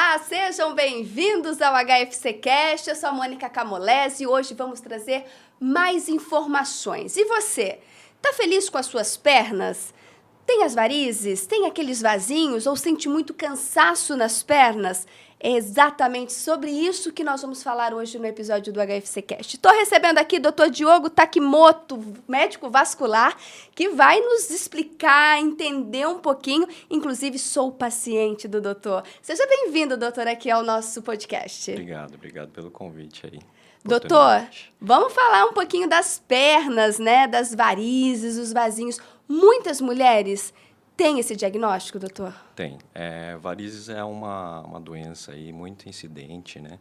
Olá, sejam bem-vindos ao HFC Cast. Eu sou a Mônica Camolese e hoje vamos trazer mais informações. E você, tá feliz com as suas pernas? Tem as varizes? Tem aqueles vasinhos ou sente muito cansaço nas pernas? É exatamente sobre isso que nós vamos falar hoje no episódio do HFC Cast. Estou recebendo aqui o Dr. Diogo Takimoto, médico vascular, que vai nos explicar, entender um pouquinho. Inclusive, sou paciente do doutor. Seja bem-vindo, doutor, aqui ao nosso podcast. Obrigado pelo convite aí. Doutor, vamos falar um pouquinho das pernas, né? Das varizes, os vasinhos. Muitas mulheres têm esse diagnóstico, doutor? Tem. Varizes é uma doença aí muito incidente, né?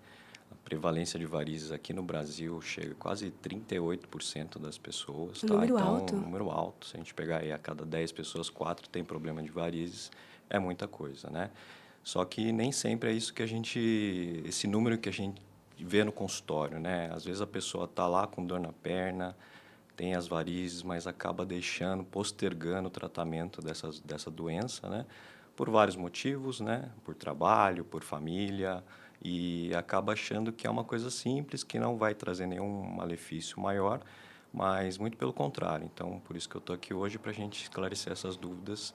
A prevalência de varizes aqui no Brasil chega a quase 38% das pessoas. Tá? Número então, alto. Número alto. Se a gente pegar aí a cada 10 pessoas, 4 têm problema de varizes, é muita coisa, né? Só que nem sempre é isso que esse número que a gente vê no consultório, né? Às vezes a pessoa está lá com dor na perna, tem as varizes, mas acaba postergando o tratamento dessa doença, né? Por vários motivos, né? Por trabalho, por família, e acaba achando que é uma coisa simples, que não vai trazer nenhum malefício maior, mas muito pelo contrário. Então, por isso que eu estou aqui hoje, para a gente esclarecer essas dúvidas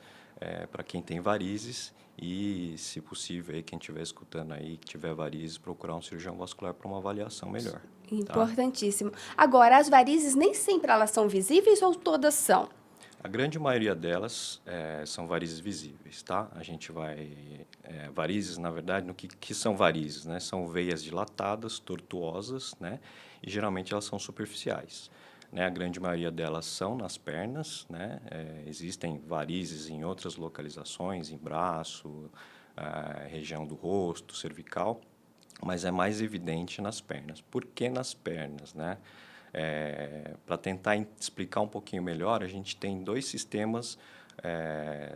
para quem tem varizes e, se possível, aí, quem estiver escutando aí, que tiver varizes, procurar um cirurgião vascular para uma avaliação melhor. Importantíssimo. Tá? Agora, as varizes nem sempre elas são visíveis ou todas são? A grande maioria delas são varizes visíveis, tá? A gente vai... varizes, na verdade, no que são varizes, né? São veias dilatadas, tortuosas, né? E geralmente elas são superficiais. Né? A grande maioria delas são nas pernas, né? Existem varizes em outras localizações, em braço, região do rosto, cervical, mas é mais evidente nas pernas. Por que nas pernas, né? Para tentar explicar um pouquinho melhor, a gente tem dois sistemas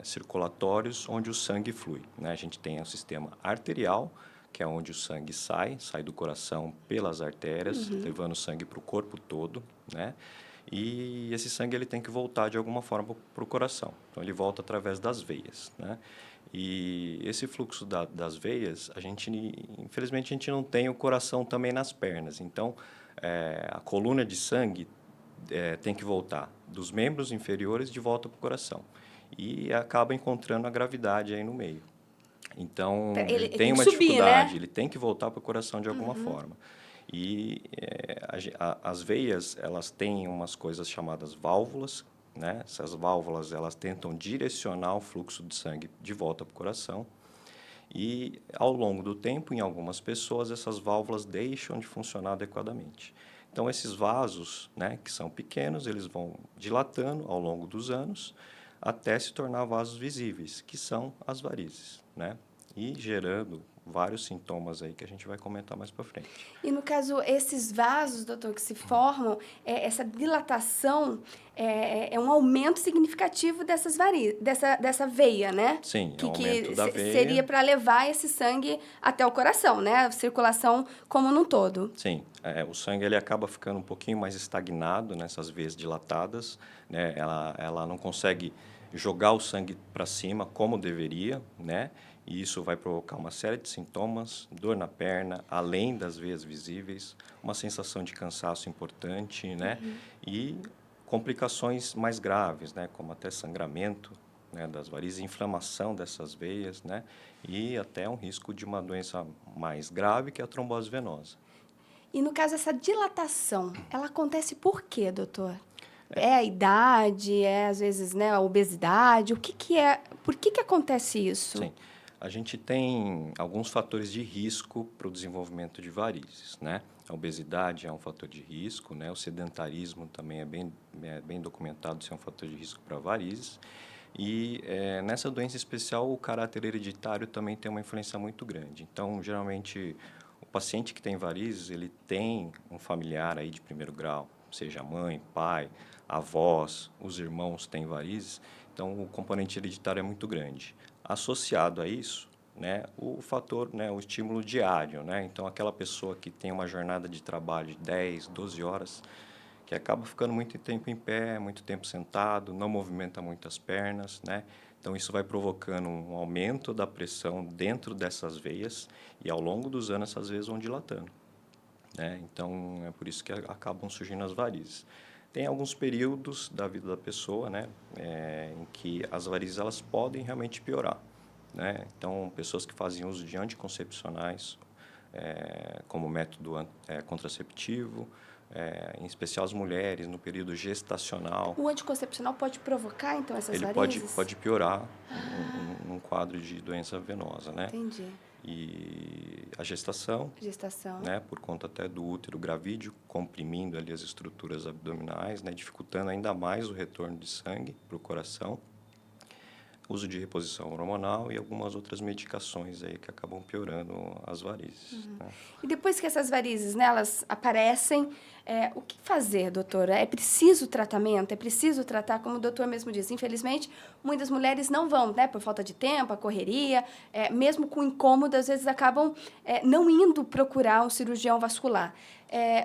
circulatórios onde o sangue flui, né? A gente tem o sistema arterial, que é onde o sangue sai do coração pelas artérias, levando o sangue para o corpo todo, né? E esse sangue ele tem que voltar de alguma forma para o coração. Então, ele volta através das veias, né? E esse fluxo das veias, infelizmente, a gente não tem o coração também nas pernas. Então, a coluna de sangue tem que voltar dos membros inferiores de volta para o coração. E acaba encontrando a gravidade aí no meio. Então, ele tem uma dificuldade, né? Ele tem que voltar para o coração de alguma forma. E as veias, elas têm umas coisas chamadas válvulas, né? Essas válvulas, elas tentam direcionar o fluxo de sangue de volta para o coração. E, ao longo do tempo, em algumas pessoas, essas válvulas deixam de funcionar adequadamente. Então, esses vasos, né, que são pequenos, eles vão dilatando ao longo dos anos até se tornar vasos visíveis, que são as varizes, né? E gerando vários sintomas aí que a gente vai comentar mais para frente. E, no caso, esses vasos, doutor, que se formam, essa dilatação é um aumento significativo dessa veia, né? Sim, é um aumento da veia. Seria para levar esse sangue até o coração, né? A circulação como num todo. Sim, o sangue ele acaba ficando um pouquinho mais estagnado nessas veias dilatadas, né? Ela não consegue jogar o sangue para cima como deveria, né? E isso vai provocar uma série de sintomas, dor na perna, além das veias visíveis, uma sensação de cansaço importante, né? E complicações mais graves, né? Como até sangramento, né, das varizes, inflamação dessas veias, né? E até um risco de uma doença mais grave, que é a trombose venosa. E, no caso, essa dilatação, ela acontece por quê, doutor? É a idade, às vezes, né, a obesidade? O que é? Por que acontece isso? Sim. A gente tem alguns fatores de risco para o desenvolvimento de varizes, né? A obesidade é um fator de risco, né? O sedentarismo também é bem documentado ser um fator de risco para varizes. E nessa doença especial, o caráter hereditário também tem uma influência muito grande. Então, geralmente, o paciente que tem varizes, ele tem um familiar aí de primeiro grau, seja mãe, pai, avós, os irmãos têm varizes. Então, o componente hereditário é muito grande. Associado a isso, né, o fator, né, o estímulo diário, né? Então, aquela pessoa que tem uma jornada de trabalho de 10, 12 horas, que acaba ficando muito tempo em pé, muito tempo sentado, não movimenta muito as pernas, né? Então, isso vai provocando um aumento da pressão dentro dessas veias e, ao longo dos anos, essas veias vão dilatando, né? Então, é por isso que acabam surgindo as varizes. Tem alguns períodos da vida da pessoa, né, em que as varizes elas podem realmente piorar, né? Então, pessoas que fazem uso de anticoncepcionais como método contraceptivo, em especial as mulheres no período gestacional. O anticoncepcional pode provocar, então, essas Ele varizes? pode piorar um quadro de doença venosa, né? Entendi. E a gestação, Gestação. né, por conta até do útero gravídeo, comprimindo ali as estruturas abdominais, né, dificultando ainda mais o retorno de sangue para o coração. Uso de reposição hormonal e algumas outras medicações aí que acabam piorando as varizes. Né? E depois que essas varizes, né, elas aparecem, o que fazer, doutora? É preciso tratamento? É preciso tratar, como o doutor mesmo disse. Infelizmente, muitas mulheres não vão, né, por falta de tempo, a correria, mesmo com incômodo, às vezes acabam não indo procurar um cirurgião vascular.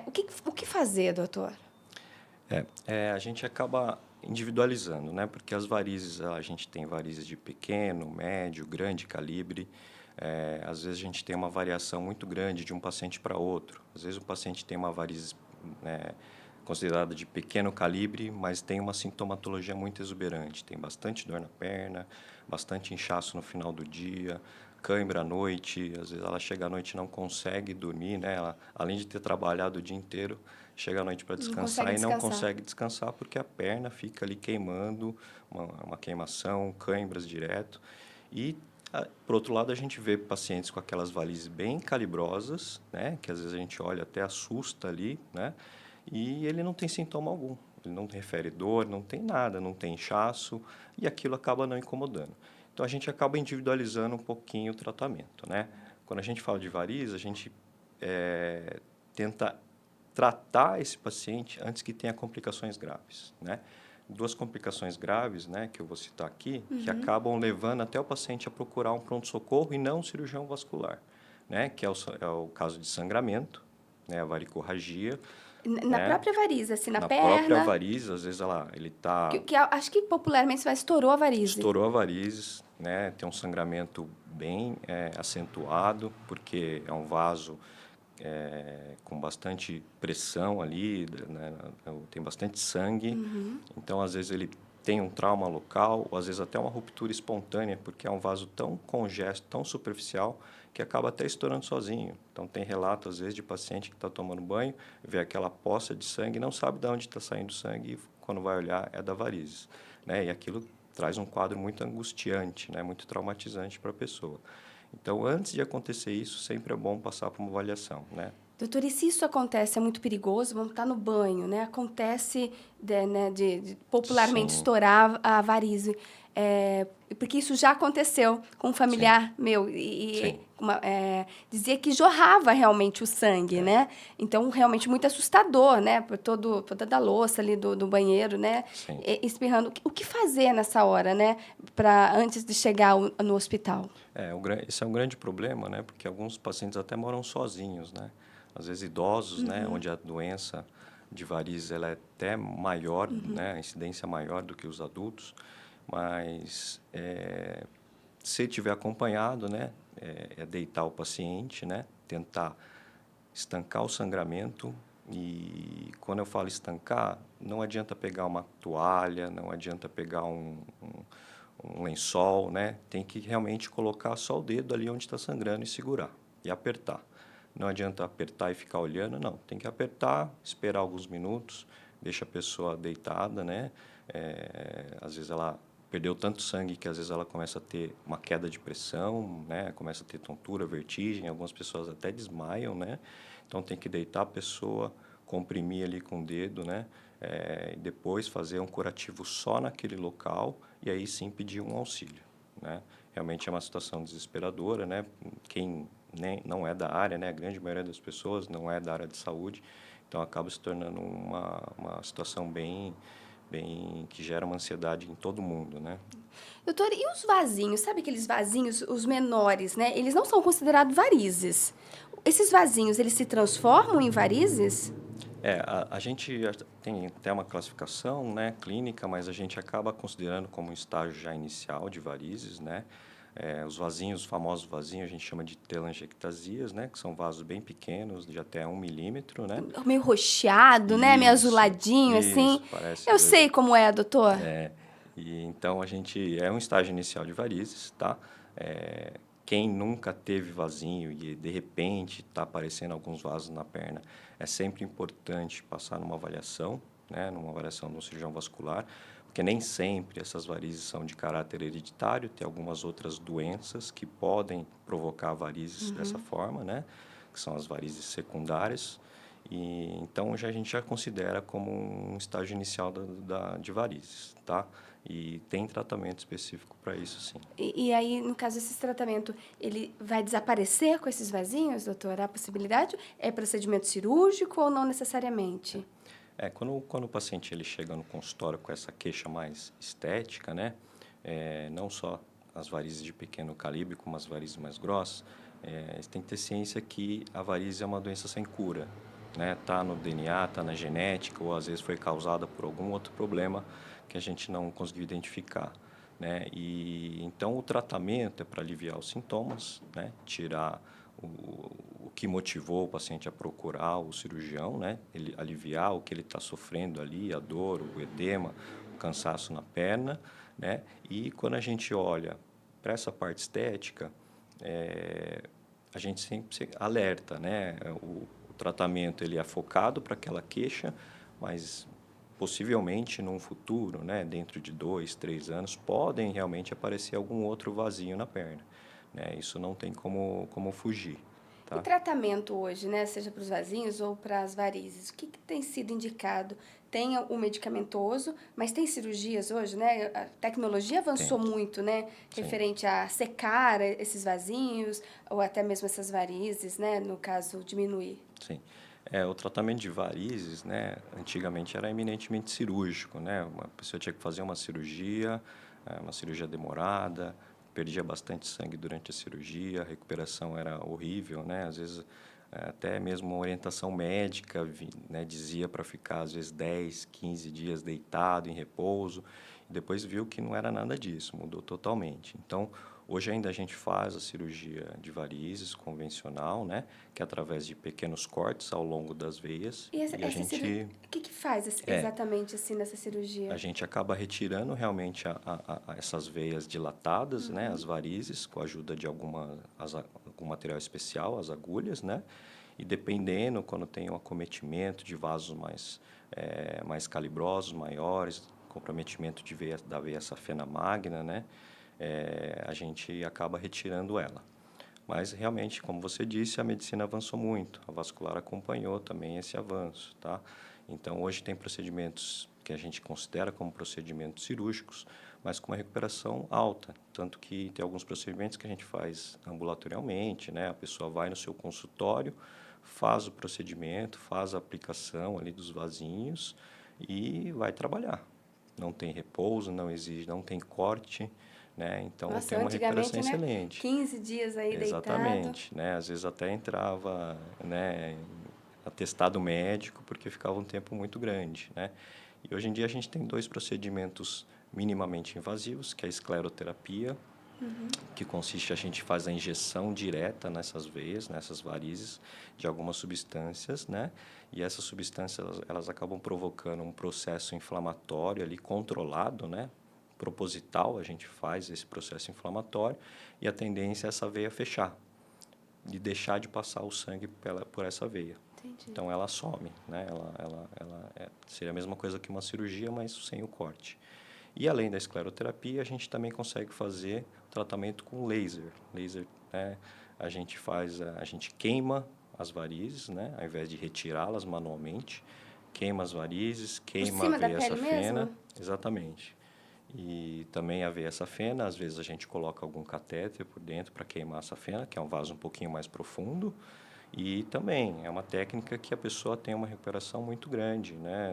O que fazer, doutor? A gente acaba individualizando, né? Porque as varizes, a gente tem varizes de pequeno, médio, grande calibre. Às vezes a gente tem uma variação muito grande de um paciente para outro. Às vezes o paciente tem uma varize considerada de pequeno calibre, mas tem uma sintomatologia muito exuberante. Tem bastante dor na perna, bastante inchaço no final do dia, cãibra à noite. Às vezes ela chega à noite e não consegue dormir, né? Ela, além de ter trabalhado o dia inteiro, chega à noite para descansar e não consegue descansar porque a perna fica ali queimando, uma queimação, cãibras direto. E, por outro lado, a gente vê pacientes com aquelas varizes bem calibrosas, né, que às vezes a gente olha até assusta ali, né, e ele não tem sintoma algum. Ele não refere dor, não tem nada, não tem inchaço, e aquilo acaba não incomodando. Então, a gente acaba individualizando um pouquinho o tratamento, né? Quando a gente fala de varizes, a gente tenta tratar esse paciente antes que tenha complicações graves, né? Duas complicações graves, né, que eu vou citar aqui, que acabam levando até o paciente a procurar um pronto-socorro e não um cirurgião vascular, né? Que é o caso de sangramento, né, a varicorragia. Na própria varize, assim, na perna. Na própria varize, às vezes ele está... Acho que popularmente se vai estourou a varize. Estourou a varize, né? Tem um sangramento bem acentuado, porque é um vaso com bastante pressão ali, né? Tem bastante sangue. Então, às vezes, ele tem um trauma local, ou às vezes até uma ruptura espontânea, porque é um vaso tão congesto, tão superficial, que acaba até estourando sozinho. Então, tem relato, às vezes, de paciente que está tomando banho, vê aquela poça de sangue, não sabe de onde está saindo sangue, e quando vai olhar, é da varizes, né? E aquilo traz um quadro muito angustiante, né? Muito traumatizante para a pessoa. Então, antes de acontecer isso, sempre é bom passar por uma avaliação, né? Doutor, e se isso acontece, é muito perigoso? Vamos estar no banho, né? Acontece de popularmente Sim. estourar a varize. Porque isso já aconteceu com um familiar meu. E dizia que jorrava realmente o sangue, né? Então, realmente muito assustador, né? Por toda a louça ali do banheiro, né? Espirrando. O que fazer nessa hora, né? Antes de chegar no hospital? Esse é um grande problema, né? Porque alguns pacientes até moram sozinhos, né? Às vezes idosos, né? Onde a doença de varizes ela é até maior, né? A incidência maior do que os adultos. Mas se tiver acompanhado, né? Deitar o paciente, né? Tentar estancar o sangramento. E quando eu falo estancar, não adianta pegar uma toalha, não adianta pegar um lençol, né? Tem que realmente colocar só o dedo ali onde está sangrando e segurar e apertar. Não adianta apertar e ficar olhando, não. Tem que apertar, esperar alguns minutos, deixa a pessoa deitada, né? Às vezes ela perdeu tanto sangue que às vezes ela começa a ter uma queda de pressão, né? Começa a ter tontura, vertigem, algumas pessoas até desmaiam, né? Então tem que deitar a pessoa, comprimir ali com o dedo, né? E depois fazer um curativo só naquele local e aí sim pedir um auxílio, né? Realmente é uma situação desesperadora, né? Quem não é da área, né? A grande maioria das pessoas não é da área de saúde, então acaba se tornando uma situação bem que gera uma ansiedade em todo mundo, né? Doutor, e os vasinhos? Sabe aqueles vasinhos, os menores, né? Eles não são considerados varizes. Esses vasinhos, eles se transformam em varizes? A gente tem até uma classificação, né, clínica, mas a gente acaba considerando como um estágio já inicial de varizes, né? Os vasinhos, os famosos vasinhos, a gente chama de telangiectasias, né, que são vasos bem pequenos, de até 1 milímetro, né? Meio roxeado, né? Meio Isso, azuladinho, assim. isso, parece Eu às vezes. sei como é, doutor. E então a gente é um estágio inicial de varizes, tá? É, quem nunca teve vasinho e de repente está aparecendo alguns vasos na perna, é sempre importante passar numa avaliação, né? Numa avaliação do cirurgião vascular, porque nem sempre essas varizes são de caráter hereditário, tem algumas outras doenças que podem provocar varizes dessa forma, né? Que são as varizes secundárias. E então a gente já considera como um estágio inicial de varizes, tá? E tem tratamento específico para isso, sim. E aí, no caso, esse tratamento, ele vai desaparecer com esses vasinhos, doutor? Há possibilidade? É procedimento cirúrgico ou não necessariamente? Quando o paciente ele chega no consultório com essa queixa mais estética, né? Não só as varizes de pequeno calibre, como as varizes mais grossas, você tem que ter ciência que a varize é uma doença sem cura, né? Tá no DNA, tá na genética, ou às vezes foi causada por algum outro problema que a gente não conseguiu identificar, né? E então o tratamento é para aliviar os sintomas, né? Tirar o que motivou o paciente a procurar o cirurgião, né? Ele aliviar o que ele está sofrendo ali, a dor, o edema, o cansaço na perna, né? E quando a gente olha para essa parte estética, a gente sempre se alerta, né? O tratamento ele é focado para aquela queixa, mas possivelmente num futuro, né, dentro de 2, 3 anos, podem realmente aparecer algum outro vazio na perna, né? Isso não tem como fugir, E tá? tratamento hoje, né? Seja para os vasinhos ou para as varizes, o que tem sido indicado? Tem o medicamentoso, mas tem cirurgias hoje, né? A tecnologia avançou Tem, muito, né? sim, Referente a secar esses vasinhos ou até mesmo essas varizes, né? No caso, diminuir. sim. O tratamento de varizes, né, antigamente era eminentemente cirúrgico, né? Uma pessoa tinha que fazer uma cirurgia demorada, perdia bastante sangue durante a cirurgia, a recuperação era horrível, né? Às vezes, até mesmo uma orientação médica, né, dizia para ficar, às vezes, 10, 15 dias deitado, em repouso, e depois viu que não era nada disso, mudou totalmente. Então, hoje ainda a gente faz a cirurgia de varizes convencional, né? Que é através de pequenos cortes ao longo das veias. E E a essa cirurgia, gente, o que faz é, exatamente assim nessa a cirurgia? gente acaba retirando realmente a essas veias dilatadas, né? As varizes, com a ajuda de algum material especial, as agulhas, né? E dependendo, quando tem um acometimento de vasos mais calibrosos, maiores, comprometimento da veia safena magna, né? A gente acaba retirando ela. Mas, realmente, como você disse, a medicina avançou muito. A vascular acompanhou também esse avanço, tá? Então, hoje tem procedimentos que a gente considera como procedimentos cirúrgicos, mas com uma recuperação alta. Tanto que tem alguns procedimentos que a gente faz ambulatorialmente, né? A pessoa vai no seu consultório, faz o procedimento, faz a aplicação ali dos vasinhos e vai trabalhar. Não tem repouso, não tem corte, né? Então, Nossa, tem uma recuperação antigamente, né? excelente. 15 dias aí deitado. Exatamente, né? Às vezes até entrava, né, atestado médico porque ficava um tempo muito grande, né? E hoje em dia a gente tem 2 procedimentos minimamente invasivos, que é a escleroterapia, que consiste a gente faz a injeção direta nessas veias, nessas varizes de algumas substâncias, né? E essas substâncias elas acabam provocando um processo inflamatório ali controlado, né? Proposital, a gente faz esse processo inflamatório e a tendência é essa veia fechar e deixar de passar o sangue por essa veia. Entendi. Então ela some, né? Seria a mesma coisa que uma cirurgia, mas sem o corte. E além da escleroterapia, a gente também consegue fazer tratamento com laser. Laser, né? A gente queima as varizes, né? Ao invés de retirá-las manualmente, queima as varizes, Por queima a cima da veia pele safena, mesmo? exatamente. E também a veia safena, às vezes a gente coloca algum catéter por dentro para queimar a safena, que é um vaso um pouquinho mais profundo. E também é uma técnica que a pessoa tem uma recuperação muito grande, né?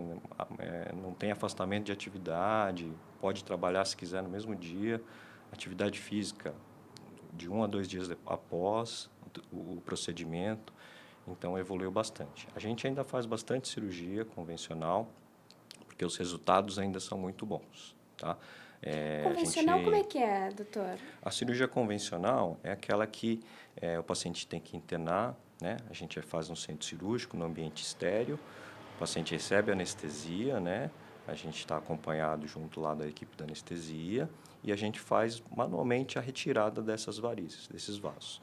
Não tem afastamento de atividade, pode trabalhar se quiser no mesmo dia. Atividade física de 1 a 2 dias após o procedimento. Então, evoluiu bastante. A gente ainda faz bastante cirurgia convencional, porque os resultados ainda são muito bons, tá? Convencional, como é que é, doutor? A cirurgia convencional é aquela que o paciente tem que internar, né? A gente faz no centro cirúrgico, no ambiente estéril, o paciente recebe anestesia, né? A gente está acompanhado junto lá da equipe da anestesia e a gente faz manualmente a retirada dessas varizes, desses vasos.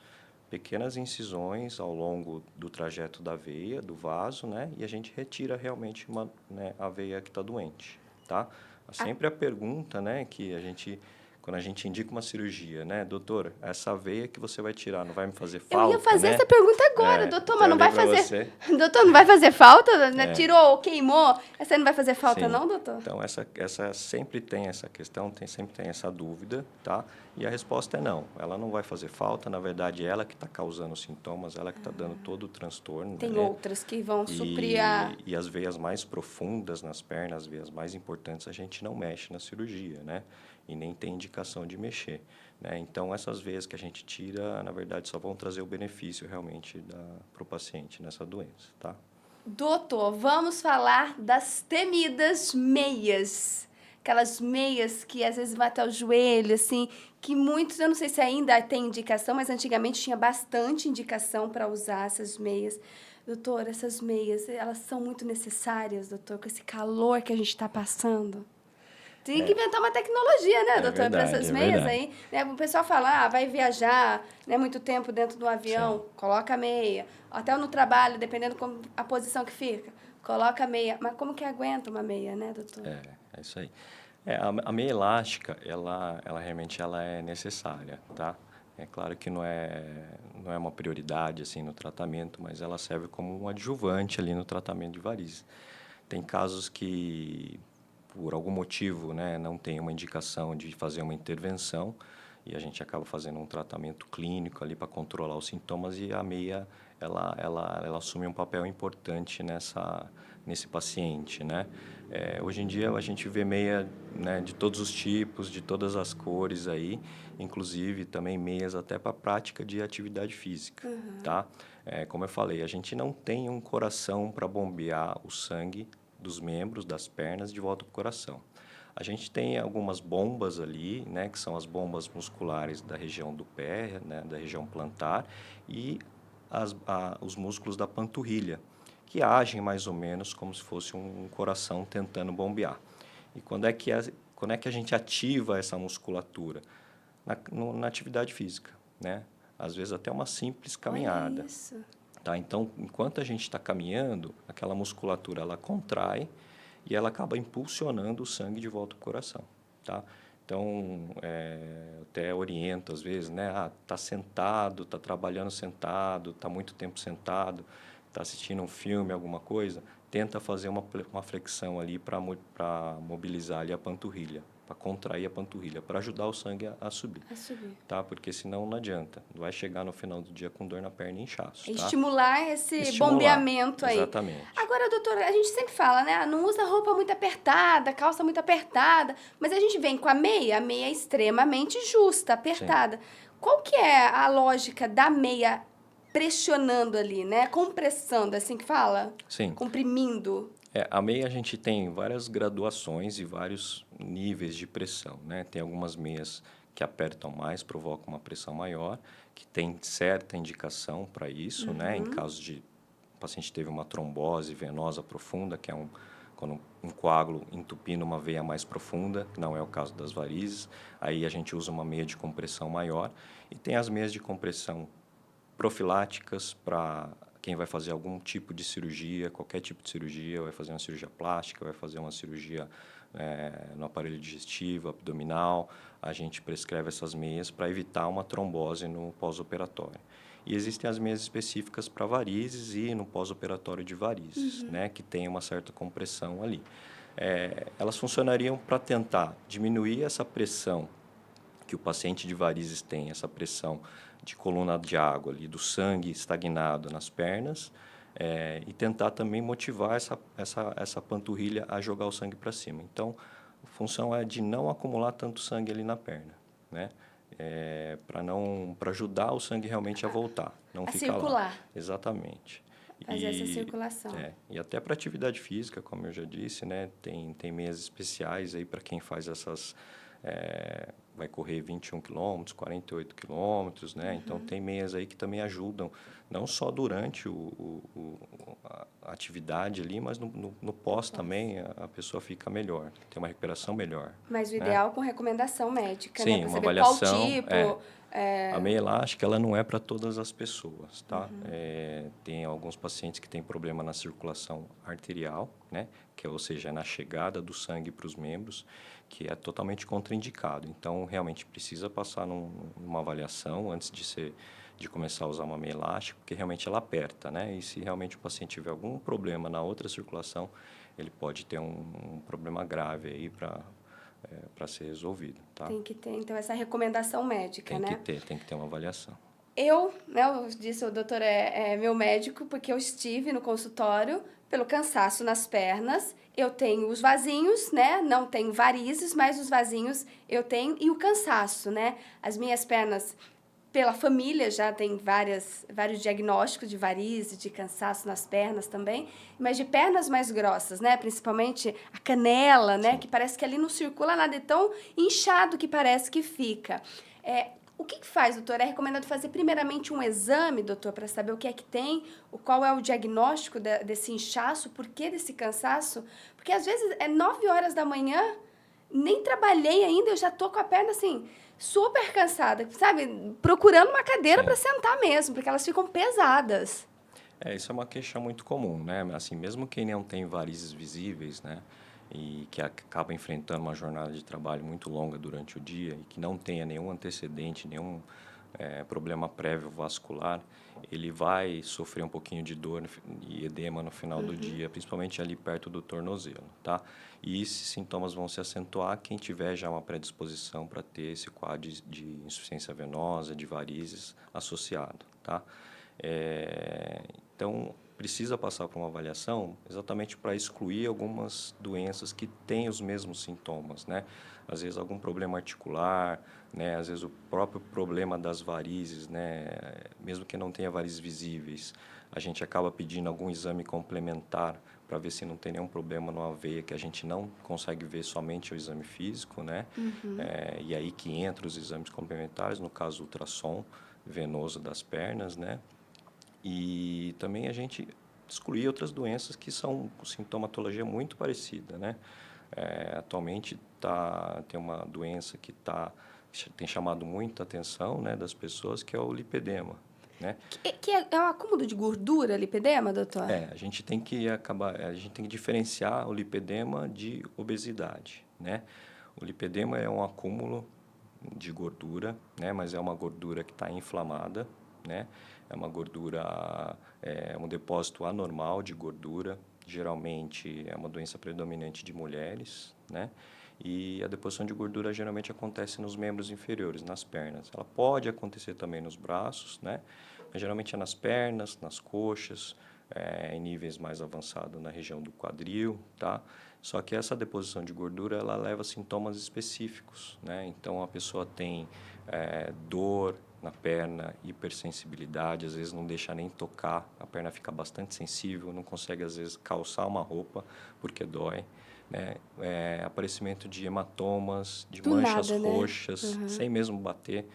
Pequenas incisões ao longo do trajeto da veia, do vaso, né? E a gente retira realmente né, a veia que está doente, tá? Sempre a pergunta, né, que a gente, quando a gente indica uma cirurgia, né, doutor, essa veia que você vai tirar não vai me fazer falta, Eu ia fazer né? essa pergunta agora, doutor, mas não vai fazer. Você. Doutor, não vai fazer falta? Né? Tirou ou queimou? Essa não vai fazer falta, Sim. não, doutor? Então, essa sempre tem essa questão, sempre tem essa dúvida, tá? E a resposta é não. Ela não vai fazer falta, na verdade, ela que está causando os sintomas, ela que está dando todo o transtorno. Tem né? outras que vão suprir a... E as veias mais profundas nas pernas, as veias mais importantes, a gente não mexe na cirurgia, né? E nem tem indicação de mexer, né? Então, essas veias que a gente tira, na verdade, só vão trazer o benefício realmente para o paciente nessa doença, tá? Doutor, vamos falar das temidas meias. Aquelas meias que às vezes vão até o joelho, assim, que muitos, eu não sei se ainda tem indicação, mas antigamente tinha bastante indicação para usar essas meias. Doutor, essas meias, elas são muito necessárias, doutor, com esse calor que a gente está passando. Tem que inventar uma tecnologia, né, doutor, para essas meias aí. Né? O pessoal fala, vai viajar, né, muito tempo dentro do avião, coloca a meia. Até no trabalho, dependendo como a posição que fica, coloca a meia. Mas como que aguenta uma meia, né, doutor? É isso aí. A meia elástica, ela realmente ela é necessária, tá? É claro que não é uma prioridade assim no tratamento, mas ela serve como um adjuvante ali no tratamento de varizes. Tem casos que por algum motivo, né, não tem uma indicação de fazer uma intervenção e a gente acaba fazendo um tratamento clínico ali para controlar os sintomas e a meia ela assume um papel importante nesse paciente, né? Hoje em dia a gente vê meia, né, de todos os tipos, de todas as cores aí, inclusive também meias até para prática de atividade física, tá? Como eu falei, a gente não tem um coração para bombear o sangue dos membros, das pernas, de volta para o coração. A gente tem algumas bombas ali, né, que são as bombas musculares da região do pé, né, da região plantar, e os músculos da panturrilha, que agem mais ou menos como se fosse um coração tentando bombear. E quando é que a gente ativa essa musculatura? Na atividade física, né? Às vezes até uma simples caminhada. Olha isso. Tá? Então, enquanto a gente está caminhando, aquela musculatura ela contrai e ela acaba impulsionando o sangue de volta para o coração. Tá? Então, eu até oriento às vezes, né? Tá sentado, tá trabalhando sentado, tá muito tempo sentado, tá assistindo um filme, alguma coisa, tenta fazer uma flexão ali para mobilizar ali a panturrilha, para contrair a panturrilha, para ajudar o sangue a subir. Tá? Porque senão não adianta. Vai chegar no final do dia com dor na perna e inchaço. Tá? Estimular esse bombeamento aí. Exatamente. Agora, doutora, a gente sempre fala, né? Não usa roupa muito apertada, calça muito apertada, mas a gente vem com a meia é extremamente justa, apertada. Sim. Qual que é a lógica da meia pressionando ali, né? Compressando, é assim que fala? Sim. Comprimindo. A meia a gente tem várias graduações e vários níveis de pressão, né? Tem algumas meias que apertam mais, provocam uma pressão maior, que tem certa indicação para isso, né? Em caso de o paciente teve uma trombose venosa profunda, que é quando um coágulo entupindo uma veia mais profunda, não é o caso das varizes, aí a gente usa uma meia de compressão maior. E tem as meias de compressão profiláticas para quem vai fazer algum tipo de cirurgia, qualquer tipo de cirurgia, vai fazer uma cirurgia plástica, vai fazer uma cirurgia no aparelho digestivo, abdominal, a gente prescreve essas meias para evitar uma trombose no pós-operatório. E existem as meias específicas para varizes e no pós-operatório de varizes, né, que tem uma certa compressão ali. Elas funcionariam para tentar diminuir essa pressão que o paciente de varizes tem, essa pressão de coluna de água ali, do sangue estagnado nas pernas, e tentar também motivar essa panturrilha a jogar o sangue para cima. Então, a função é de não acumular tanto sangue ali na perna, né? Para ajudar o sangue realmente a voltar, não ficar circular. lá. Exatamente. Fazer essa circulação. E até para atividade física, como eu já disse, né? Tem meias especiais aí para quem faz essas... vai correr 21 quilômetros, 48 quilômetros, né? Então, tem meias aí que também ajudam, não só durante a atividade ali, mas no pós também a pessoa fica melhor, tem uma recuperação melhor. Mas o ideal com recomendação médica, Sim, né? Para uma saber avaliação, qual tipo... A meia elástica, ela não é para todas as pessoas, tá? Tem alguns pacientes que têm problema na circulação arterial, né? Ou seja, na chegada do sangue para os membros, que é totalmente contraindicado. Então, realmente precisa passar numa avaliação antes de começar a usar uma meia elástica, porque realmente ela aperta, né? E se realmente o paciente tiver algum problema na outra circulação, ele pode ter um problema grave aí para ser resolvido, tá? Tem que ter, então, essa recomendação médica, né? Tem que ter uma avaliação. Eu disse, o doutor é meu médico, porque eu estive no consultório pelo cansaço nas pernas. Eu tenho os vasinhos, né? Não tenho varizes, mas os vasinhos eu tenho. E o cansaço, né? As minhas pernas, pela família, já tem vários diagnósticos de varizes, de cansaço nas pernas também. Mas de pernas mais grossas, né? Principalmente a canela, né? Sim. Que parece que ali não circula nada. É tão inchado que parece que fica. O que faz, doutor? É recomendado fazer primeiramente um exame, doutor, para saber o que é que tem, qual é o diagnóstico desse inchaço, o porquê desse cansaço? Porque às vezes é 9 horas da manhã, nem trabalhei ainda, eu já tô com a perna assim, super cansada, sabe? Procurando uma cadeira para sentar mesmo, porque elas ficam pesadas. Isso é uma queixa muito comum, né? Assim, mesmo quem não tem varizes visíveis, né? E que acaba enfrentando uma jornada de trabalho muito longa durante o dia e que não tenha nenhum antecedente, nenhum problema prévio vascular, ele vai sofrer um pouquinho de dor e edema no final do dia, principalmente ali perto do tornozelo, tá? E esses sintomas vão se acentuar quem tiver já uma predisposição para ter esse quadro de insuficiência venosa, de varizes associado, tá? Então, precisa passar por uma avaliação exatamente para excluir algumas doenças que têm os mesmos sintomas, né? Às vezes algum problema articular, né? Às vezes o próprio problema das varizes, né? Mesmo que não tenha varizes visíveis, a gente acaba pedindo algum exame complementar para ver se não tem nenhum problema numa veia que a gente não consegue ver somente o exame físico, né? E aí que entra os exames complementares, no caso o ultrassom venoso das pernas, né? E também a gente excluir outras doenças que são com sintomatologia muito parecida, né? Atualmente tem uma doença que tem chamado muita atenção, né, das pessoas, que é o lipedema, né? Que é um acúmulo de gordura, lipedema, doutor? A gente tem que diferenciar o lipedema de obesidade, né? O lipedema é um acúmulo de gordura, né, mas é uma gordura que está inflamada, né? É uma gordura, um depósito anormal de gordura, geralmente é uma doença predominante de mulheres, né? E a deposição de gordura geralmente acontece nos membros inferiores, nas pernas. Ela pode acontecer também nos braços, né? Mas geralmente é nas pernas, nas coxas, em níveis mais avançados na região do quadril, tá? Só que essa deposição de gordura, ela leva a sintomas específicos, né? Então, a pessoa tem dor na perna, hipersensibilidade, às vezes não deixa nem tocar, a perna fica bastante sensível, não consegue, às vezes, calçar uma roupa porque dói, né? Aparecimento de hematomas, de manchas roxas, né? Sem mesmo bater,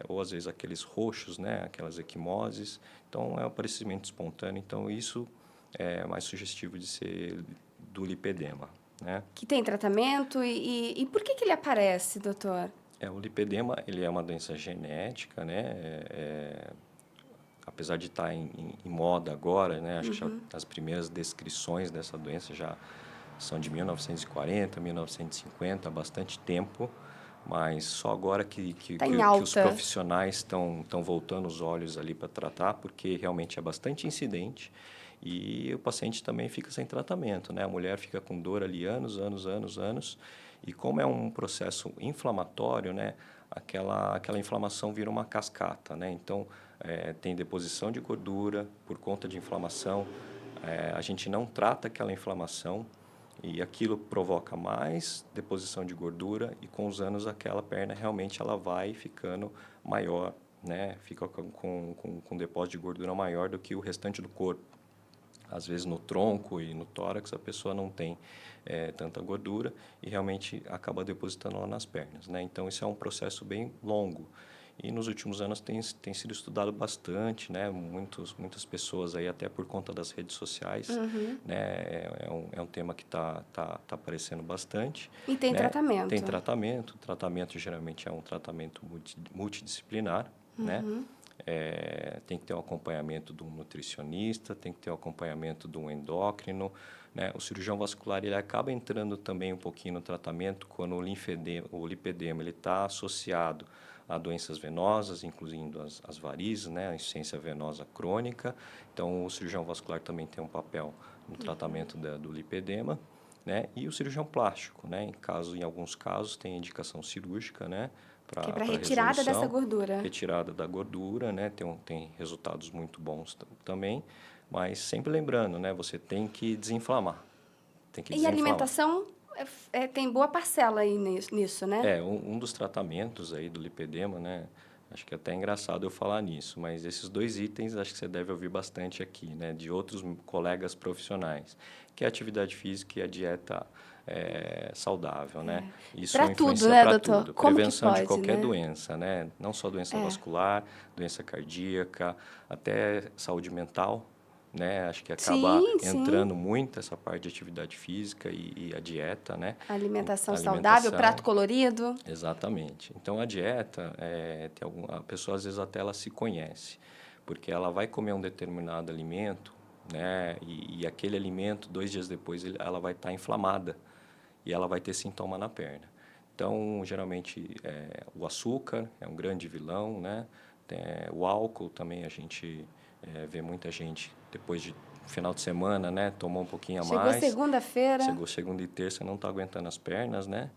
ou às vezes aqueles roxos, né? Aquelas equimoses. Então, é um aparecimento espontâneo, então isso é mais sugestivo de ser do lipedema, né? Que tem tratamento e por que ele aparece, doutor? O lipedema, ele é uma doença genética, né? Apesar de estar em moda agora, né? Acho que as primeiras descrições dessa doença já são de 1940, 1950, há bastante tempo, mas só agora que os profissionais estão voltando os olhos ali para tratar, porque realmente é bastante incidente e o paciente também fica sem tratamento, né? A mulher fica com dor ali anos, e como é um processo inflamatório, né? Aquela inflamação vira uma cascata, né? Então, tem deposição de gordura por conta de inflamação, a gente não trata aquela inflamação e aquilo provoca mais deposição de gordura e com os anos aquela perna realmente ela vai ficando maior, né, fica com um depósito de gordura maior do que o restante do corpo. Às vezes no tronco e no tórax a pessoa não tem tanta gordura e realmente acaba depositando lá nas pernas, né? Então, isso é um processo bem longo. E nos últimos anos tem sido estudado bastante, né? Muitas pessoas aí, até por conta das redes sociais, né? É um tema que está aparecendo bastante. E tem né? tratamento. Tem tratamento. O tratamento geralmente é um tratamento multidisciplinar, né? Tem que ter o acompanhamento de um nutricionista, tem que ter o acompanhamento de um endócrino, né? O cirurgião vascular ele acaba entrando também um pouquinho no tratamento quando o lipedema ele está associado a doenças venosas, incluindo as varizes, né? A insuficiência venosa crônica. Então, o cirurgião vascular também tem um papel no tratamento do lipedema, né? E o cirurgião plástico, né? Em alguns casos, tem indicação cirúrgica, né? Que é para retirada dessa gordura. Retirada da gordura, né? Tem resultados muito bons também, mas sempre lembrando, né? Você tem que desinflamar. E a alimentação tem boa parcela aí nisso, né? Um dos tratamentos aí do lipedema, né? Acho que é até engraçado eu falar nisso, mas esses 2 itens acho que você deve ouvir bastante aqui, né? De outros colegas profissionais, que é a atividade física e a dieta saudável, né? Isso para tudo, influencia né, para doutor? tudo. Como Prevenção que pode, de qualquer né? doença, né? Não só doença vascular, doença cardíaca, até saúde mental, né? Acho que acaba entrando muito essa parte de atividade física e a dieta, né? Alimentação saudável, prato colorido. Exatamente. Então, a dieta, a pessoa às vezes até ela se conhece, porque ela vai comer um determinado alimento, né? E aquele alimento, 2 dias depois, ela vai estar inflamada e ela vai ter sintoma na perna. Então, geralmente, o açúcar é um grande vilão, né? O álcool também, a gente vê muita gente, depois de final de semana, né? Tomou um pouquinho a mais. Chegou segunda-feira. Chegou segunda e terça, não está aguentando as pernas, né?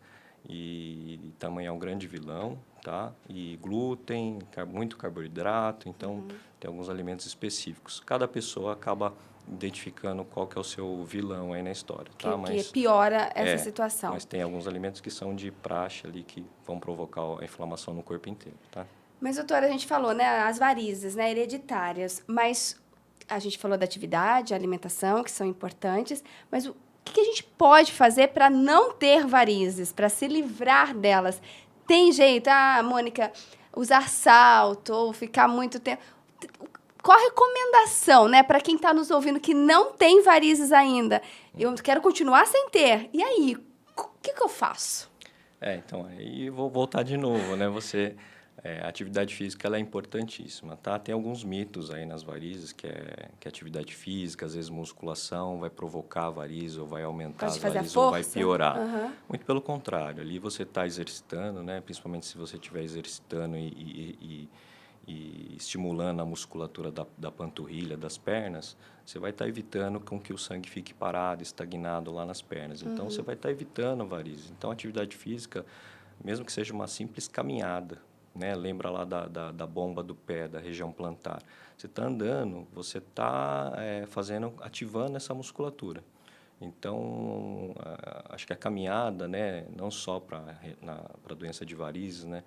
E também é um grande vilão, tá? E glúten, muito carboidrato, então tem alguns alimentos específicos. Cada pessoa acaba identificando qual que é o seu vilão aí na história, tá? Que piora essa situação. Mas tem alguns alimentos que são de praxe ali que vão provocar a inflamação no corpo inteiro, tá? Mas, doutora, a gente falou, né, as varizes, né, hereditárias, mas a gente falou da atividade, alimentação, que são importantes, mas o que a gente pode fazer para não ter varizes, para se livrar delas? Tem jeito? Mônica, usar salto ou ficar muito tempo... Qual a recomendação, né, para quem está nos ouvindo que não tem varizes ainda? Eu quero continuar sem ter. E aí, o que eu faço? Então, aí vou voltar de novo, né? A atividade física ela é importantíssima, tá? Tem alguns mitos aí nas varizes, que atividade física, às vezes musculação vai provocar varizes ou vai aumentar as varizes ou vai piorar. Muito pelo contrário, ali você está exercitando, né? Principalmente se você estiver exercitando e estimulando a musculatura da panturrilha, das pernas, você vai estar evitando com que o sangue fique parado, estagnado lá nas pernas. Então, você vai estar evitando varizes. Então, a atividade física, mesmo que seja uma simples caminhada, né? Lembra lá da bomba do pé, da região plantar. Você está andando, você está ativando essa musculatura. Então, acho que a caminhada, né? Não só para a doença de varizes, né?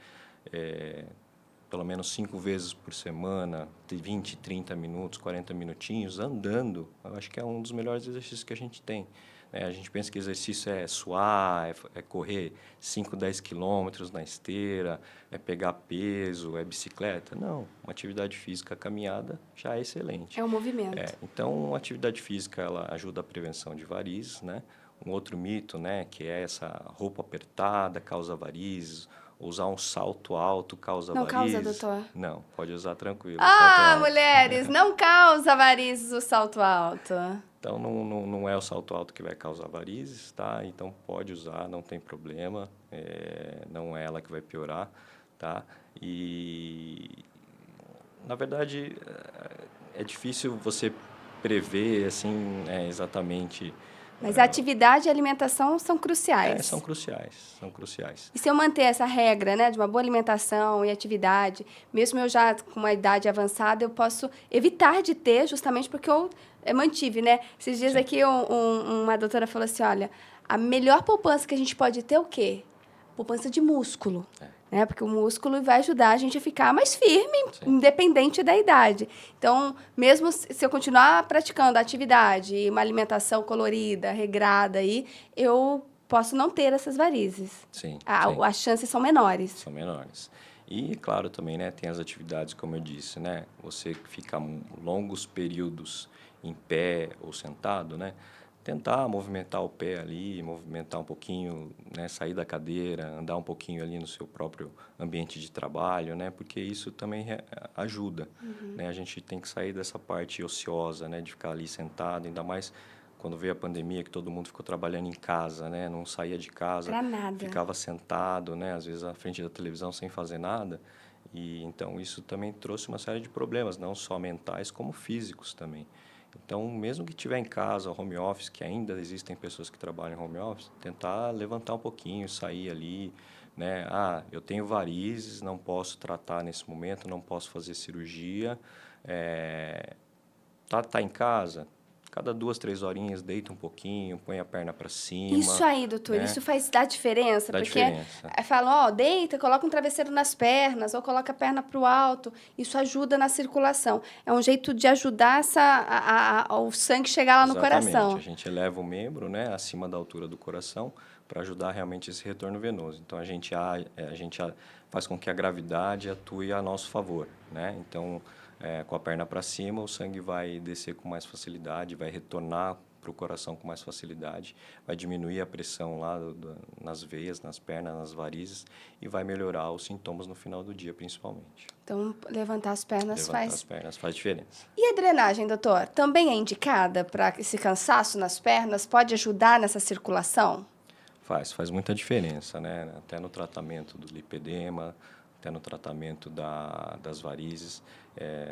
Pelo menos 5 vezes por semana, de 20, 30 minutos, 40 minutinhos, andando, eu acho que é um dos melhores exercícios que a gente tem. A gente pensa que exercício é suar, é correr 5, 10 quilômetros na esteira, é pegar peso, é bicicleta. Não, uma atividade física, caminhada, já é excelente. É um movimento. Então, a atividade física ela ajuda a prevenção de varizes, né? Um outro mito, né, que é essa roupa apertada causa varizes, usar um salto alto causa varizes. Não causa, doutor? Não, pode usar tranquilo. Mulheres, não causa varizes o salto alto. Então, não é o salto alto que vai causar varizes, tá? Então, pode usar, não tem problema. Não é ela que vai piorar, tá? E, na verdade, é difícil você prever, assim, exatamente... Mas a atividade e a alimentação são cruciais. São cruciais. E se eu manter essa regra, né, de uma boa alimentação e atividade, mesmo eu já com uma idade avançada, eu posso evitar de ter, justamente porque eu mantive, né? Esses dias aqui uma doutora falou assim, olha, a melhor poupança que a gente pode ter é o quê? poupança de músculo, né? Porque o músculo vai ajudar a gente a ficar mais firme, independente da idade. Então, mesmo se eu continuar praticando a atividade, uma alimentação colorida, regrada, aí, eu posso não ter essas varizes. Sim, sim. As chances são menores. São menores. E, claro, também, né, tem as atividades, como eu disse, né? Você fica longos períodos em pé ou sentado, né? Tentar movimentar o pé ali, movimentar um pouquinho, né? Sair da cadeira, andar um pouquinho ali no seu próprio ambiente de trabalho, né? Porque isso também ajuda, né? A gente tem que sair dessa parte ociosa, né? De ficar ali sentado, ainda mais quando veio a pandemia, que todo mundo ficou trabalhando em casa, né? Não saía de casa, Pra nada. ficava sentado, né? Às vezes à frente da televisão sem fazer nada. E então isso também trouxe uma série de problemas, não só mentais como físicos também. Então, mesmo que estiver em casa, home office, que ainda existem pessoas que trabalham em home office, tentar levantar um pouquinho, sair ali, né? Ah, eu tenho varizes, não posso tratar nesse momento, não posso fazer cirurgia. Tá em casa, cada 2, 3 horinhas, deita um pouquinho, põe a perna para cima. Isso aí, doutor, né? isso dá diferença? Dá porque diferença. falam, ó, deita, coloca um travesseiro nas pernas, ou coloca a perna para o alto. Isso ajuda na circulação. É um jeito de ajudar o sangue chegar lá no Exatamente. coração. A gente eleva o membro, né, acima da altura do coração para ajudar realmente esse retorno venoso. Então, a gente faz com que a gravidade atue a nosso favor, né? Então, com a perna para cima, o sangue vai descer com mais facilidade, vai retornar para o coração com mais facilidade, vai diminuir a pressão lá nas veias, nas pernas, nas varizes e vai melhorar os sintomas no final do dia, principalmente. Então, levantar as pernas As pernas faz diferença. E a drenagem, doutor? Também é indicada para esse cansaço nas pernas? Pode ajudar nessa circulação? Faz muita diferença, né? Até no tratamento do lipedema, até no tratamento das varizes,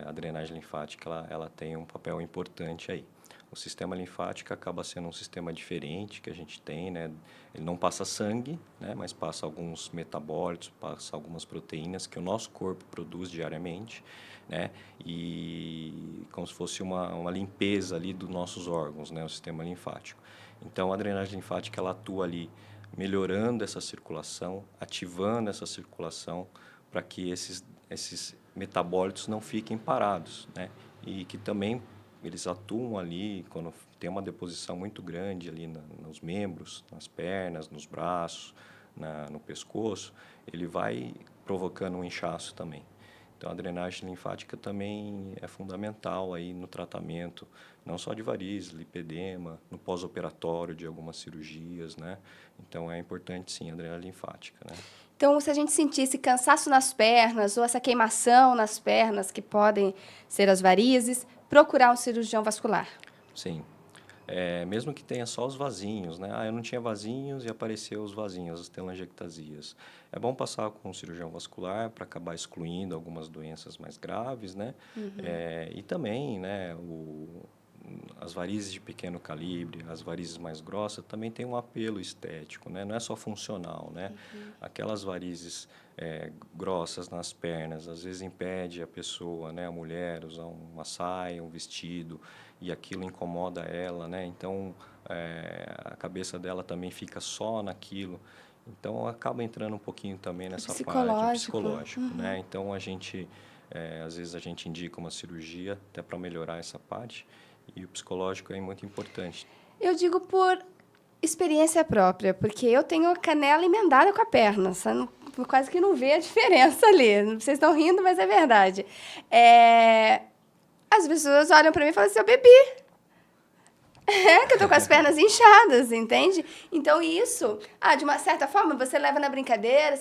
a drenagem linfática ela tem um papel importante aí. O sistema linfático acaba sendo um sistema diferente que a gente tem, né? Ele não passa sangue, né? Mas passa alguns metabólitos, passa algumas proteínas que o nosso corpo produz diariamente, né? E como se fosse uma limpeza ali dos nossos órgãos, né? O sistema linfático. Então, a drenagem linfática ela atua ali melhorando essa circulação, ativando essa circulação para que esses metabólitos não fiquem parados, né? E que também eles atuam ali quando tem uma deposição muito grande ali nos membros, nas pernas, nos braços, no pescoço, ele vai provocando um inchaço também. Então, a drenagem linfática também é fundamental aí no tratamento, não só de varizes, lipedema, no pós-operatório de algumas cirurgias, né? Então, é importante, sim, a drenagem linfática, né? Então, se a gente sentir esse cansaço nas pernas ou essa queimação nas pernas, que podem ser as varizes, procurar um cirurgião vascular. Sim. Mesmo que tenha só os vasinhos, né? Eu não tinha vasinhos e apareceu os vasinhos, as telangiectasias. É bom passar com um cirurgião vascular para acabar excluindo algumas doenças mais graves, né? E também, né, as varizes de pequeno calibre, as varizes mais grossas, também tem um apelo estético, né? Não é só funcional, né? Aquelas varizes grossas nas pernas, às vezes impede a pessoa, né, a mulher, usar uma saia, um vestido, e aquilo incomoda ela, né? Então, a cabeça dela também fica só naquilo. Então, acaba entrando um pouquinho também nessa parte psicológico, né? Então, às vezes a gente indica uma cirurgia até para melhorar essa parte, e o psicológico é muito importante. Eu digo por experiência própria, porque eu tenho a canela emendada com a perna, você quase que não vê a diferença ali. Vocês estão rindo, mas é verdade. As pessoas olham para mim e falam assim, eu bebi. Que eu tô com as pernas inchadas, entende? Então, isso, de uma certa forma, você leva na brincadeira,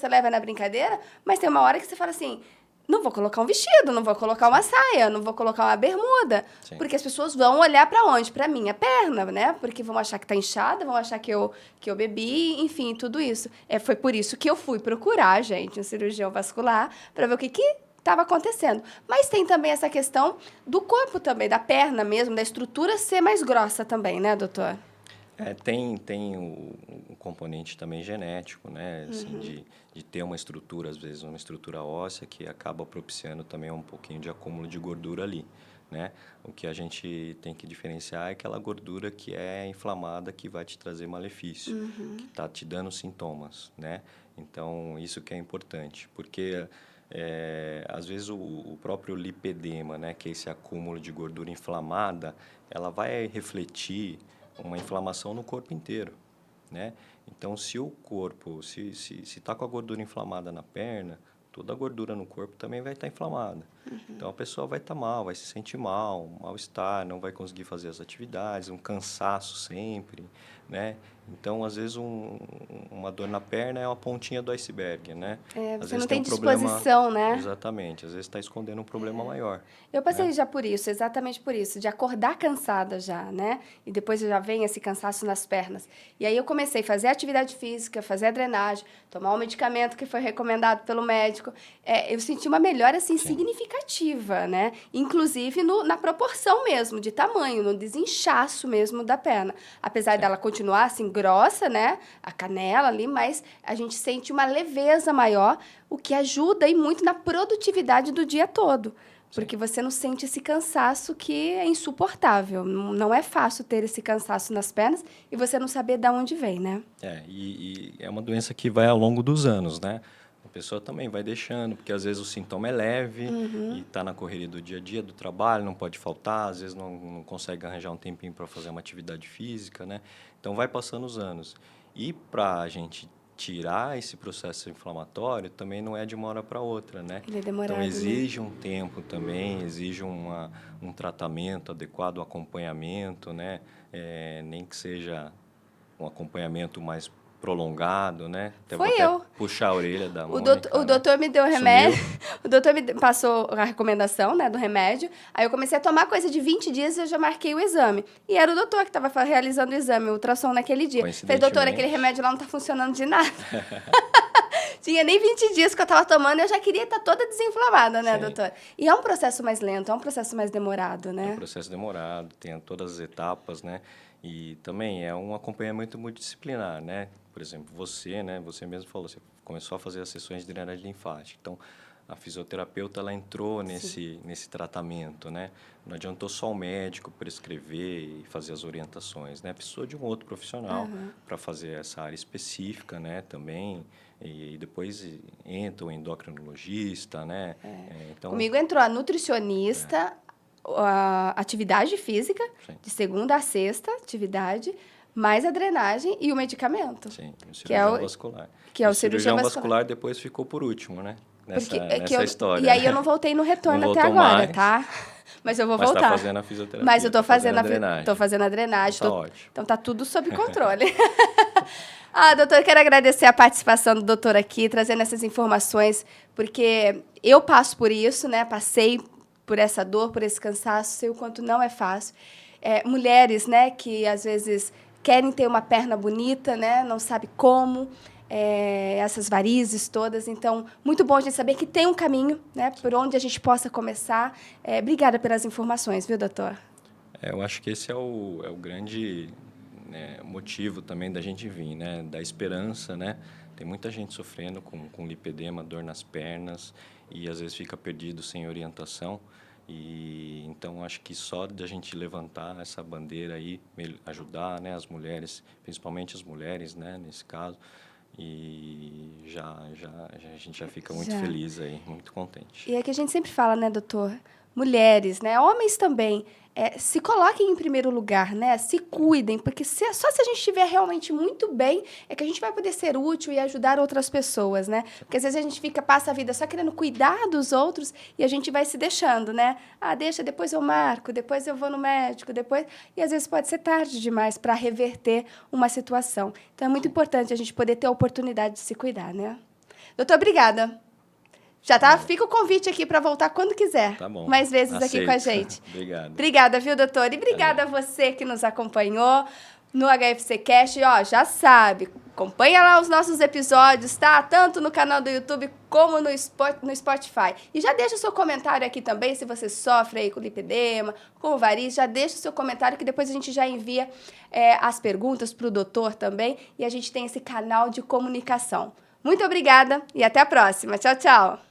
mas tem uma hora que você fala assim, não vou colocar um vestido, não vou colocar uma saia, não vou colocar uma bermuda. Sim. Porque as pessoas vão olhar para onde? Para minha perna, né? Porque vão achar que tá inchada, vão achar que eu bebi, enfim, tudo isso. Foi por isso que eu fui procurar, gente, um cirurgião vascular, para ver o que estava acontecendo. Mas tem também essa questão do corpo também, da perna mesmo, da estrutura ser mais grossa também, né, doutor? Tem um componente também genético, né? Assim, de ter uma estrutura, às vezes, uma estrutura óssea que acaba propiciando também um pouquinho de acúmulo de gordura ali, né? O que a gente tem que diferenciar é aquela gordura que é inflamada, que vai te trazer malefício, que está te dando sintomas, né? Então, isso que é importante, porque às vezes o próprio lipedema, né, que é esse acúmulo de gordura inflamada, ela vai refletir uma inflamação no corpo inteiro, né? Então, se o corpo, se está com a gordura inflamada na perna, toda a gordura no corpo também vai estar inflamada. Então, a pessoa vai estar mal, vai se sentir mal, um mal-estar, não vai conseguir fazer as atividades, um cansaço sempre, né? Então, às vezes, uma dor na perna é uma pontinha do iceberg, né? Às Você vezes não tem problema. disposição, né? Exatamente. Às vezes está escondendo um problema maior. Eu passei né? já por isso, exatamente por isso, de acordar cansada já, né? E depois já vem esse cansaço nas pernas. E aí eu comecei a fazer atividade física, fazer a drenagem, tomar um medicamento que foi recomendado pelo médico. Eu senti uma melhora, assim, significativa, né? Inclusive na proporção mesmo, de tamanho, no desinchaço mesmo da perna. Apesar dela continuar, assim, grossa, né? A canela ali, mas a gente sente uma leveza maior, o que ajuda e muito na produtividade do dia todo. Porque você não sente esse cansaço que é insuportável. Não é fácil ter esse cansaço nas pernas e você não saber de onde vem, né? E é uma doença que vai ao longo dos anos, né? A pessoa também vai deixando, porque às vezes o sintoma é leve e está na correria do dia a dia, do trabalho, não pode faltar, às vezes não consegue arranjar um tempinho para fazer uma atividade física, né? Então, vai passando os anos. E para a gente tirar esse processo inflamatório também não é de uma hora para outra, né? Ele é demorado, então, exige um tempo também, exige um tratamento adequado, um acompanhamento, né? Nem que seja um acompanhamento mais prolongado, né? Foi até eu. puxar a orelha da Mônica, O doutor me deu remédio, Sumiu. o doutor me passou a recomendação, né, do remédio, aí eu comecei a tomar coisa de 20 dias e eu já marquei o exame. E era o doutor que estava realizando o exame, o ultrassom naquele dia. Falei, doutor, aquele remédio lá não está funcionando de nada. Tinha nem 20 dias que eu estava tomando e eu já queria estar toda desinflamada, né, doutor? E é um processo mais lento, é um processo mais demorado, né? É um processo demorado, tem todas as etapas, né? E também é um acompanhamento multidisciplinar, né? Por exemplo, você mesmo falou, você começou a fazer as sessões de drenagem linfática. Então, a fisioterapeuta, ela entrou nesse tratamento, né? Não adiantou só o médico prescrever e fazer as orientações, né? Precisou de um outro profissional para fazer essa área específica, né? Também, e depois entra o endocrinologista, né? Então, comigo entrou a nutricionista, a atividade física, de segunda a sexta, atividade, mais a drenagem e o medicamento. Sim, o cirurgião vascular. Que é o cirurgião vascular depois ficou por último, né? Nessa história. E aí eu não voltei no retorno até agora, tá? Mas eu vou voltar. Mas tá fazendo a fisioterapia. Mas eu tô fazendo a drenagem. Tá ótimo. Então tá tudo sob controle. Doutor, eu quero agradecer a participação do doutor aqui, trazendo essas informações, porque eu passo por isso, né? Passei por essa dor, por esse cansaço, sei o quanto não é fácil. Mulheres, né, que às vezes querem ter uma perna bonita, né? Não sabe como. Essas varizes todas. Então, muito bom a gente saber que tem um caminho, né, por onde a gente possa começar. Obrigada pelas informações, viu, doutor? Eu acho que esse é o grande, né, motivo também da gente vir, né, da esperança, né? Tem muita gente sofrendo com lipedema, dor nas pernas e às vezes fica perdido sem orientação. E então acho que só de a gente levantar essa bandeira aí, ajudar, né, as mulheres, principalmente as mulheres, né, nesse caso. E a gente já fica muito feliz aí, muito contente. E é que a gente sempre fala, né, doutor? Mulheres, né? Homens também, se coloquem em primeiro lugar, né? Se cuidem, porque só se a gente estiver realmente muito bem é que a gente vai poder ser útil e ajudar outras pessoas, né? Porque às vezes a gente passa a vida só querendo cuidar dos outros e a gente vai se deixando, né? Deixa, depois eu marco, depois eu vou no médico, depois... E às vezes pode ser tarde demais para reverter uma situação. Então é muito importante a gente poder ter a oportunidade de se cuidar, né? Doutor, obrigada. Fica o convite aqui para voltar quando quiser. Tá bom. Mais vezes aqui com a gente. Obrigado. Obrigada, viu, doutor? E obrigada a você que nos acompanhou no HFC Cast. Já sabe, acompanha lá os nossos episódios, tá? Tanto no canal do YouTube como no Spotify. E já deixa o seu comentário aqui também, se você sofre aí com lipedema, com varizes, já deixa o seu comentário que depois a gente já envia as perguntas para o doutor também. E a gente tem esse canal de comunicação. Muito obrigada e até a próxima. Tchau, tchau.